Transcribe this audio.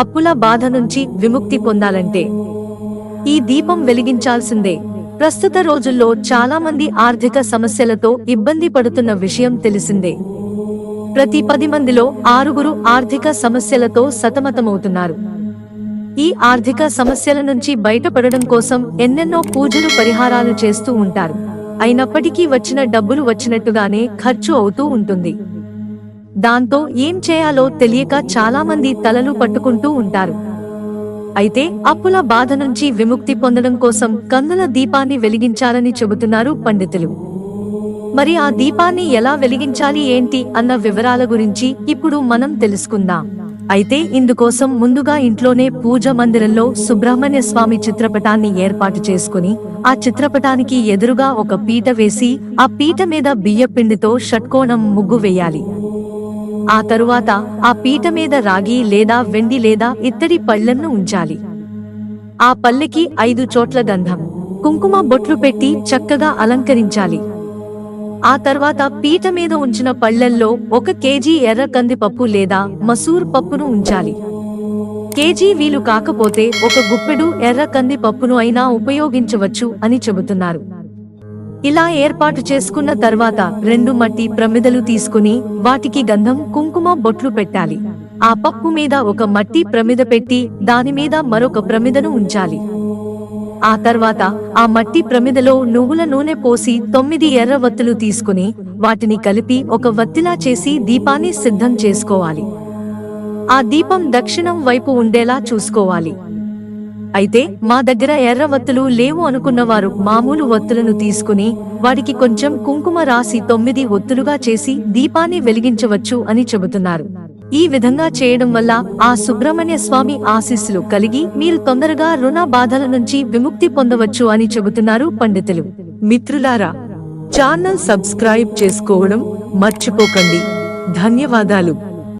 అప్పుల బాధ నుంచి విముక్తి పొందాలంటే ఈ దీపం వెలిగించాల్సిందే. ప్రస్తుత రోజుల్లో చాలా మంది ఆర్థిక సమస్యలతో ఇబ్బంది పడుతున్న విషయం తెలిసిందే. ప్రతి 10 మందిలో 6 ఆర్థిక సమస్యలతో సతమతమవుతున్నారు. ఈ ఆర్థిక సమస్యల నుంచి బయటపడడం కోసం ఎన్నెన్నో పూజలు పరిహారాలు చేస్తూ ఉంటారు. అయినప్పటికీ వచ్చిన డబ్బులు వచ్చినట్టుగానే ఖర్చు అవుతూ ఉంటుంది. దాంతో ఏం చేయాలో తెలియక చాలా మంది తలలు పట్టుకుంటూ ఉంటారు. అయితే అప్పుల బాధ నుంచి విముక్తి పొందడం కోసం కందుల దీపాన్ని వెలిగించాలని చెబుతున్నారు పండితులు. మరి ఆ దీపాన్ని ఎలా వెలిగించాలి ఏంటి అన్న వివరాల గురించి ఇప్పుడు మనం తెలుసుకుందాం. అయితే ఇందుకోసం ముందుగా ఇంట్లోనే పూజ మందిరంలో సుబ్రహ్మణ్య స్వామి చిత్రపటాన్ని ఏర్పాటు చేసుకుని ఆ చిత్రపటానికి ఎదురుగా ఒక పీట వేసి ఆ పీట మీద బియ్యపిండితో షట్కోణం ముగ్గు వేయాలి. ఆ తరువాత ఆ పీట మీద రాగి లేదా వెండి లేదా ఇత్తడి పళ్ళెంను ఉంచాలి. ఆ పల్లెకి 5 చోట్ల గంధం, కుంకుమ బొట్లు పెట్టి చక్కగా అలంకరించాలి. ఆ తర్వాత పీట మీద ఉంచిన పళ్ళెంలో 1 కేజీ ఎర్ర కందిపప్పు లేదా మసూర్ పప్పును ఉంచాలి. కేజీ వీలు కాకపోతే 1 గుప్పెడు ఎర్ర కందిపప్పును అయినా ఉపయోగించవచ్చు అని చెబుతున్నారు. ఇలా ఏర్పాటు చేసుకున్న తర్వాత 2 మట్టి ప్రమిదలు తీసుకుని వాటికి గంధం, కుంకుమ బొట్లు పెట్టాలి. ఆ పప్పు మీద 1 మట్టి ప్రమిద పెట్టి దానిమీద మరొక ప్రమిదను ఉంచాలి. ఆ తర్వాత ఆ మట్టి ప్రమిదలో నువ్వుల నూనె పోసి 9 ఎర్ర వత్తులు తీసుకుని వాటిని కలిపి ఒక వత్తిలా చేసి దీపాన్ని సిద్ధం చేసుకోవాలి. ఆ దీపం దక్షిణం వైపు ఉండేలా చూసుకోవాలి. అయితే మా దగ్గర ఎర్ర వత్తులు లేవు అనుకున్నవారు మామూలు వత్తులను తీసుకుని వాటికి కొంచెం కుంకుమ రాసి 9 ఒత్తులుగా చేసి దీపాన్ని వెలిగించవచ్చు అని చెబుతున్నారు. ఈ విధంగా చేయడం వల్ల ఆ సుబ్రహ్మణ్య స్వామి ఆశీస్సులు కలిగి మీరు తొందరగా రుణ బాధల నుంచి విముక్తి పొందవచ్చు అని చెబుతున్నారు పండితులు. మిత్రులారా, ఛానల్ సబ్స్క్రైబ్ చేసుకోవడం మర్చిపోకండి. ధన్యవాదాలు.